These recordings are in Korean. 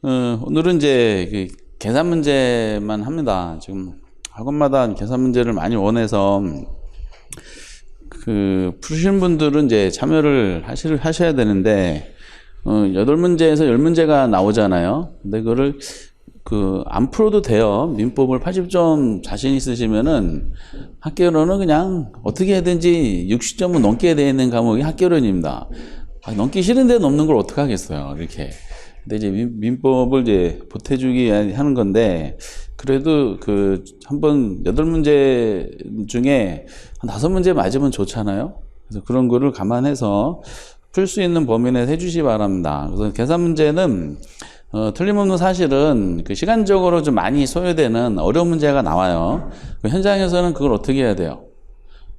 오늘은 이제 계산 문제만 합니다. 지금 학원마다 계산 문제를 많이 원해서 푸시는 분들은 이제 참여를 하셔야 되는데 8문제에서 10문제가 나오잖아요. 근데 그거를 안 풀어도 돼요. 민법을 80점 자신 있으시면은 학개론은 그냥 어떻게 해든지 60점은 넘게 되어 있는 과목이 학개론입니다. 넘기 싫은데 넘는 걸 어떻게 하겠어요. 이렇게. 근데 이제 민법을 이제 보태주기 하는 건데, 그래도 한번 8문제 중에 한 5문제 맞으면 좋잖아요. 그래서 그런 거를 감안해서 풀 수 있는 범위 내에서 해주시기 바랍니다. 그래서 계산 문제는 틀림없는 사실은 시간적으로 좀 많이 소요되는 어려운 문제가 나와요. 현장에서는 그걸 어떻게 해야 돼요?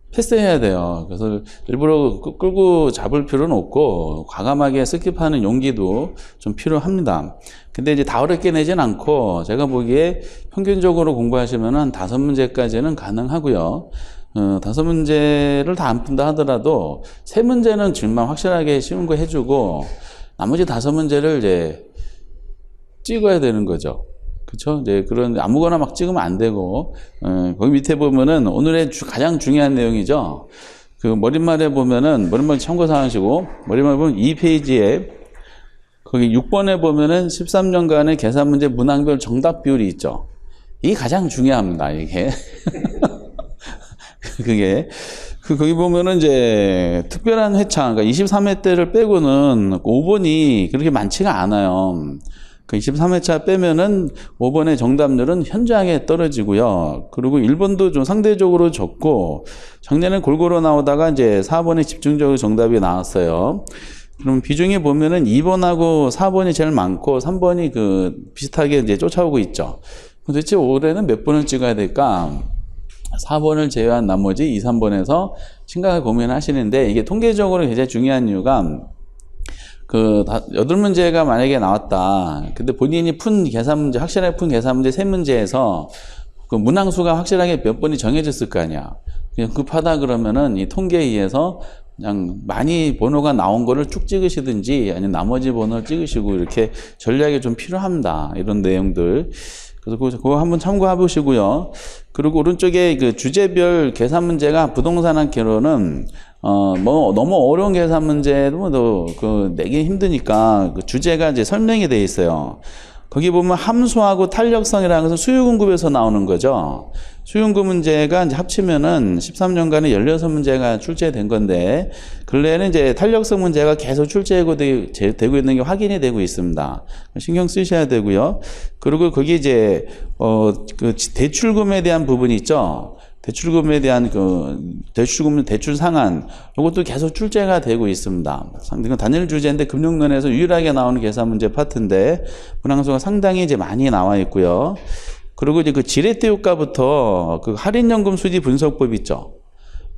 패스해야 돼요. 그래서 일부러 끌고 잡을 필요는 없고 과감하게 스킵하는 용기도 좀 필요합니다. 근데 이제 다 어렵게 내진 않고 제가 보기에 평균적으로 공부하시면 한 5문제까지는 가능하고요. 5문제를 다 안 푼다 하더라도 3문제는 질문 확실하게 쉬운 거 해주고 나머지 5문제를 이제 찍어야 되는 거죠. 그쵸? 이제 그런, 아무거나 막 찍으면 안 되고, 거기 밑에 보면은 오늘의 가장 중요한 내용이죠. 머릿말에 보면은, 머릿말 참고사항이시고, 머릿말 보면 2페이지에, 거기 6번에 보면은 13년간의 계산문제 문항별 정답 비율이 있죠. 이게 가장 중요합니다, 이게. 그게. 거기 보면은 이제 특별한 회차, 그러니까 23회 때를 빼고는 5번이 그렇게 많지가 않아요. 23회차 빼면은 5번의 정답률은 현저하게 떨어지고요. 그리고 1번도 좀 상대적으로 적고, 작년에 골고루 나오다가 이제 4번에 집중적으로 정답이 나왔어요. 그럼 비중이 보면은 2번하고 4번이 제일 많고, 3번이 비슷하게 이제 쫓아오고 있죠. 도대체 올해는 몇 번을 찍어야 될까? 4번을 제외한 나머지 2, 3번에서 심각하게 고민하시는데, 이게 통계적으로 굉장히 중요한 이유가 8문제가 만약에 나왔다. 근데 본인이 푼 계산 문제, 확실하게 푼 계산 문제 3문제에서 문항수가 확실하게 몇 번이 정해졌을 거 아니야. 그냥 급하다 그러면은 이 통계에 의해서 그냥 많이 번호가 나온 거를 쭉 찍으시든지 아니면 나머지 번호를 찍으시고 이렇게 전략이 좀 필요합니다. 이런 내용들. 그래서 그거 한번 참고해 보시고요. 그리고 오른쪽에 주제별 계산 문제가 부동산 개론은 너무 어려운 계산 문제도 내기 힘드니까 주제가 이제 설명이 되어 있어요. 거기 보면 함수하고 탄력성이라는 것은 수요공급에서 나오는 거죠. 수요공급 문제가 이제 합치면은 13년간에 16문제가 출제된 건데, 근래에는 이제 탄력성 문제가 계속 출제되고 있는 게 확인이 되고 있습니다. 신경 쓰셔야 되고요. 그리고 거기 이제, 대출금에 대한 부분이 있죠. 대출금에 대한 대출금 대출 상한, 이것도 계속 출제가 되고 있습니다. 이건 단일 주제인데 금융론에서 유일하게 나오는 계산 문제 파트인데 문항수가 상당히 이제 많이 나와 있고요. 그리고 이제 지렛대 효과부터 할인연금 수지 분석법 있죠.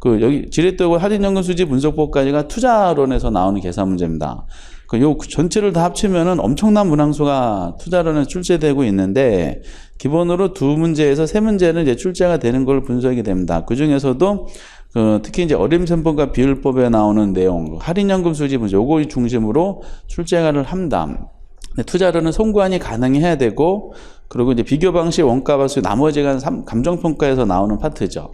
여기 지렛대 효과 할인연금 수지 분석법까지가 투자론에서 나오는 계산 문제입니다. 요 전체를 다 합치면은 엄청난 문항수가 투자론에 출제되고 있는데, 기본으로 2문제에서 3문제는 이제 출제가 되는 걸 분석이 됩니다. 그 중에서도 특히 이제 어림셈법과 비율법에 나오는 내용, 할인연금 수지 문제, 요거 중심으로 출제를 합니다. 투자론은 송구안이 가능해야 되고, 그리고 이제 비교 방식, 원가 방식, 나머지가 감정평가에서 나오는 파트죠.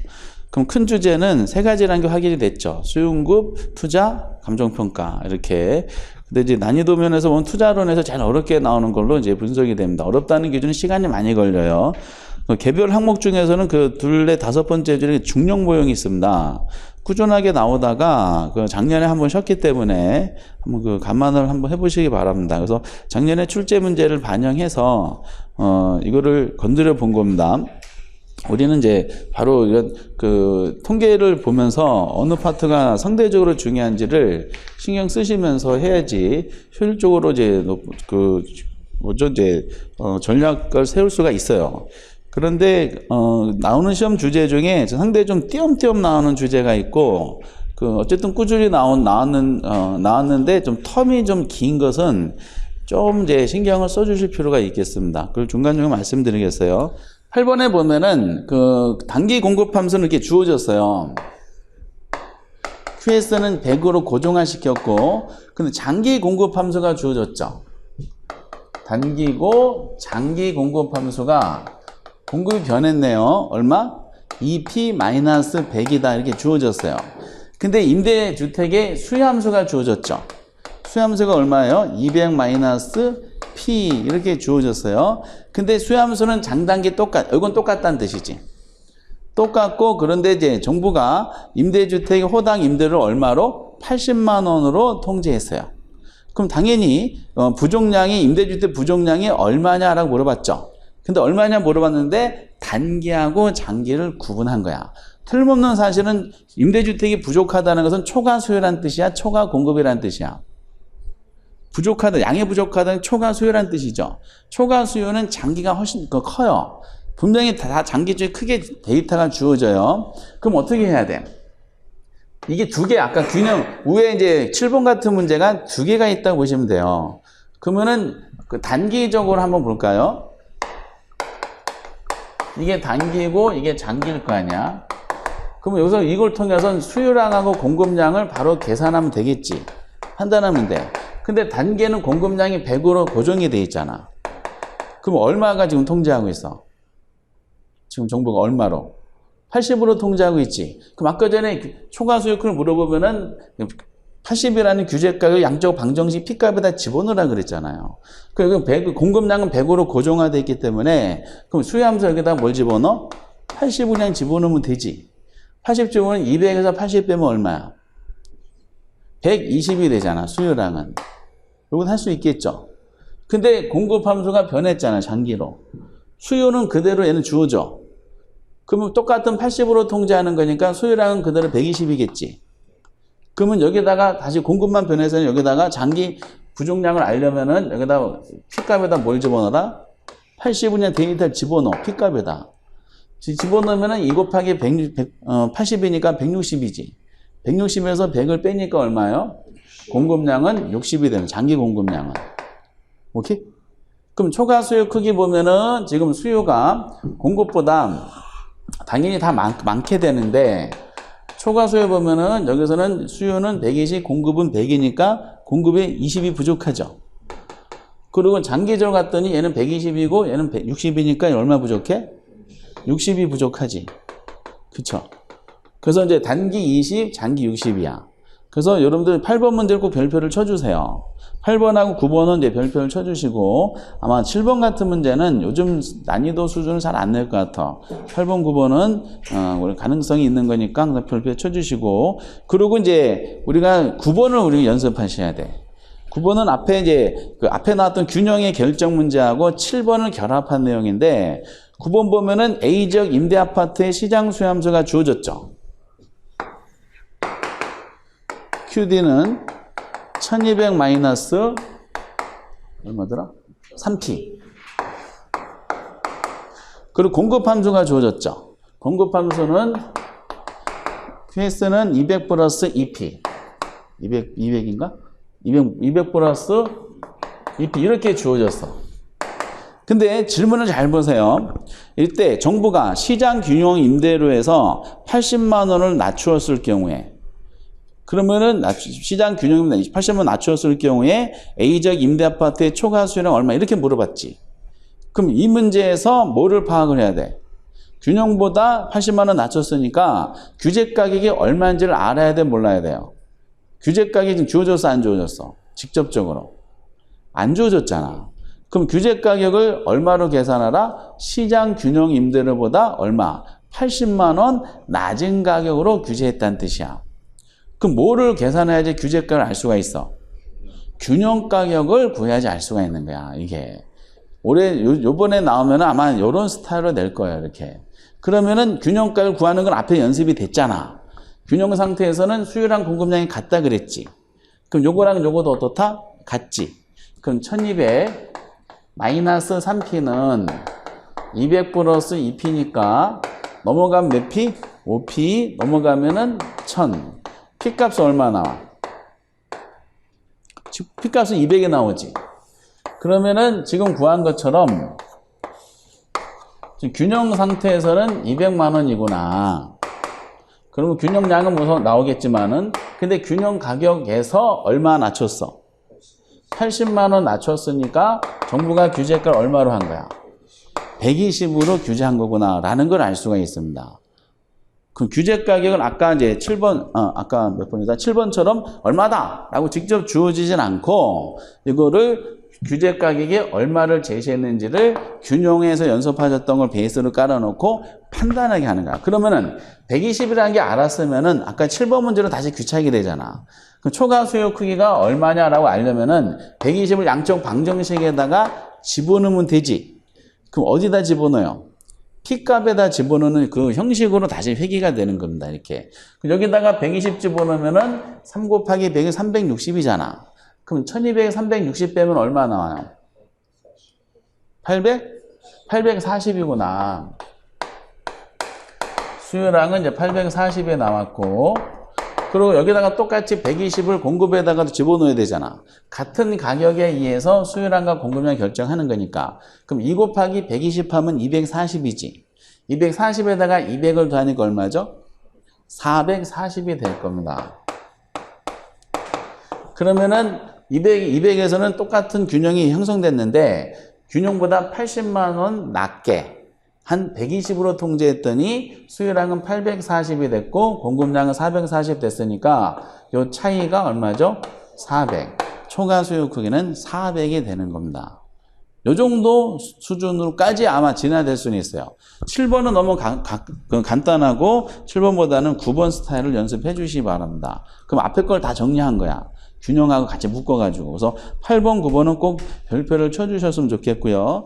그럼 큰 주제는 3가지라는 게 확인이 됐죠. 수요공급, 투자, 감정평가, 이렇게. 근데 이제 난이도 면에서 보면 투자론에서 제일 어렵게 나오는 걸로 이제 분석이 됩니다. 어렵다는 기준은 시간이 많이 걸려요. 개별 항목 중에서는 둘레 5번째 줄에 중력 모형이 있습니다. 꾸준하게 나오다가 작년에 한번 쉬었기 때문에 한번 감안을 한번 해보시기 바랍니다. 그래서 작년에 출제 문제를 반영해서 이거를 건드려 본 겁니다. 우리는 이제 바로 이런 통계를 보면서 어느 파트가 상대적으로 중요한지를 신경 쓰시면서 해야지 효율적으로 이제 전략을 세울 수가 있어요. 그런데 나오는 시험 주제 중에 상당히 좀 띄엄띄엄 나오는 주제가 있고, 어쨌든 꾸준히 나왔는데 좀 텀이 좀 긴 것은 좀 이제 신경을 써주실 필요가 있겠습니다. 그걸 중간중간 말씀드리겠어요. 8번에 보면은 단기 공급 함수는 이렇게 주어졌어요. QS는 100으로 고정화 시켰고, 근데 장기 공급 함수가 주어졌죠. 단기고 장기 공급 함수가 공급이 변했네요. 얼마? 2p-100이다 이렇게 주어졌어요. 근데 임대주택의 수요함수가 주어졌죠. 수요함수가 얼마예요? 200-p 이렇게 주어졌어요. 근데 수요함수는 장단기 이건 똑같다는 뜻이지. 똑같고, 그런데 이제 정부가 임대주택의 호당 임대를 얼마로? 80만 원으로 통제했어요. 그럼 당연히 부족량이 임대주택 부족량이 얼마냐라고 물어봤죠. 근데 얼마냐 물어봤는데 단기하고 장기를 구분한 거야. 틀림없는 사실은 임대주택이 부족하다는 것은 초과 수요란 뜻이야, 초과 공급이란 뜻이야. 부족하다, 양이 부족하다는 초과 수요란 뜻이죠. 초과 수요는 장기가 훨씬 커요. 분명히 다 장기 쪽에 크게 데이터가 주어져요. 그럼 어떻게 해야 돼? 이게 두 개, 아까 균형, 위에 이제 7번 같은 문제가 두 개가 있다고 보시면 돼요. 그러면은 그 단기적으로 한번 볼까요? 이게 단기고 이게 장기일 거 아니야? 그러면 여기서 이걸 통해서 수요량하고 공급량을 바로 계산하면 되겠지. 판단하면 돼. 근데 단기에는 공급량이 100으로 고정이 돼 있잖아. 그럼 얼마가 지금 통제하고 있어? 지금 정부가 얼마로? 80으로 통제하고 있지. 그럼 아까 전에 초과 수요를 물어보면은 80이라는 규제가를 양쪽 방정식 P값에다 집어넣으라 그랬잖아요. 그럼 공급량은 100으로 고정화되어 있기 때문에 그럼 수요함수 여기다 뭘 집어넣어? 80을 그냥 집어넣으면 되지. 80 집어넣으면 200에서 80 빼면 얼마야? 120이 되잖아, 수요량은. 이건 할 수 있겠죠. 근데 공급함수가 변했잖아, 장기로. 수요는 그대로 얘는 주어져. 그러면 똑같은 80으로 통제하는 거니까 수요량은 그대로 120이겠지. 그러면 여기다가 다시 공급만 변해서 여기다가 장기 부족량을 알려면은 여기다 P값에다 뭘 집어넣어라? 80은 그냥 데이터를 집어넣어, P값에다. 집어넣으면은 2 곱하기 80이니까 160이지. 160에서 100을 빼니까 얼마예요? 공급량은 60이 되는, 장기 공급량은. 오케이? 그럼 초과 수요 크기 보면은 지금 수요가 공급보다 당연히 다 많게 되는데, 초과 수요 보면은 여기서는 수요는 120, 공급은 100이니까 공급이 20이 부족하죠. 그리고 장기적으로 갔더니 얘는 120이고 얘는 60이니까 얼마 부족해? 60이 부족하지. 그쵸? 그래서 이제 단기 20, 장기 60이야. 그래서 여러분들 8번 문제를 꼭 별표를 쳐주세요. 8번하고 9번은 이제 별표를 쳐주시고, 아마 7번 같은 문제는 요즘 난이도 수준을 잘 안 낼 것 같아. 8번, 9번은 우리 가능성이 있는 거니까 항상 별표 쳐주시고, 그리고 이제 우리가 9번을 우리가 연습하셔야 돼. 9번은 앞에 이제 그 앞에 나왔던 균형의 결정 문제하고 7번을 결합한 내용인데, 9번 보면은 A지역 임대 아파트의 시장 수요함수가 주어졌죠. QD는 1200 마이너스 얼마더라? 3P. 그리고 공급함수가 주어졌죠. 공급함수는 QS는 200 플러스 2P. 200인가? 200 플러스 2P 이렇게 주어졌어. 근데 질문을 잘 보세요. 이때 정부가 시장 균형 임대료에서 80만 원을 낮추었을 경우에, 그러면은 시장 균형 80만 원 낮추었을 경우에 A지역 임대 아파트의 초과 수요량 얼마 이렇게 물어봤지. 그럼 이 문제에서 뭐를 파악을 해야 돼? 균형보다 80만 원 낮췄으니까 규제 가격이 얼마인지를 알아야 돼, 몰라야 돼요? 규제 가격이 지금 주어졌어, 안 주어졌어? 직접적으로 안 주어졌잖아. 그럼 규제 가격을 얼마로 계산하라? 시장 균형 임대료보다 얼마? 80만 원 낮은 가격으로 규제했다는 뜻이야. 그럼 뭐를 계산해야지 규제가를 알 수가 있어? 균형 가격을 구해야지 알 수가 있는 거야, 이게. 요번에 나오면 아마 이런 스타일로 낼 거예요, 이렇게. 그러면은 균형 가격을 구하는 건 앞에 연습이 됐잖아. 균형 상태에서는 수요랑 공급량이 같다 그랬지. 그럼 요거랑 요거도 어떻다? 같지. 그럼 1200 마이너스 3P는 200 플러스 2P니까 넘어가면 몇 P? 5P 넘어가면은 1000. P값은 얼마 나와? P값은 200이 나오지. 그러면은 지금 구한 것처럼 지금 균형 상태에서는 200만 원이구나. 그러면 균형량은 무슨 나오겠지만은, 근데 균형 가격에서 얼마 낮췄어? 80만 원 낮췄으니까 정부가 규제가를 얼마로 한 거야? 120으로 규제한 거구나라는 걸 알 수가 있습니다. 그럼 규제 가격은 아까 이제 7번, 아까 몇 번이다? 7번처럼 얼마다라고 직접 주어지진 않고 이거를 규제 가격이 얼마를 제시했는지를 균형에서 연습하셨던 걸 베이스로 깔아놓고 판단하게 하는 거야. 그러면은 120이라는 게 알았으면은 아까 7번 문제로 다시 귀찮게 되잖아. 그럼 초과 수요 크기가 얼마냐라고 알려면은 120을 양쪽 방정식에다가 집어넣으면 되지. 그럼 어디다 집어넣어요? P값에다 집어넣는 그 형식으로 다시 회귀가 되는 겁니다. 이렇게. 여기다가 120 집어넣으면은 3 곱하기 100은 360이잖아. 그럼 1200에 360 빼면 얼마 나와요? 800? 840이구나. 수요량은 이제 840에 나왔고, 그리고 여기다가 똑같이 120을 공급에다가 집어넣어야 되잖아. 같은 가격에 의해서 수요량과 공급량 결정하는 거니까. 그럼 2 곱하기 120 하면 240이지. 240에다가 200을 더하니까 얼마죠? 440이 될 겁니다. 그러면은 200에서는 똑같은 균형이 형성됐는데 균형보다 80만 원 낮게 한 120으로 통제했더니 수요량은 840이 됐고 공급량은 440 됐으니까 이 차이가 얼마죠? 400. 초과 수요 크기는 400이 되는 겁니다. 이 정도 수준으로까지 아마 진화될 수는 있어요. 7번은 너무 간단하고 7번보다는 9번 스타일을 연습해 주시기 바랍니다. 그럼 앞에 걸 다 정리한 거야. 균형하고 같이 묶어가지고. 그래서 8번, 9번은 꼭 별표를 쳐주셨으면 좋겠고요.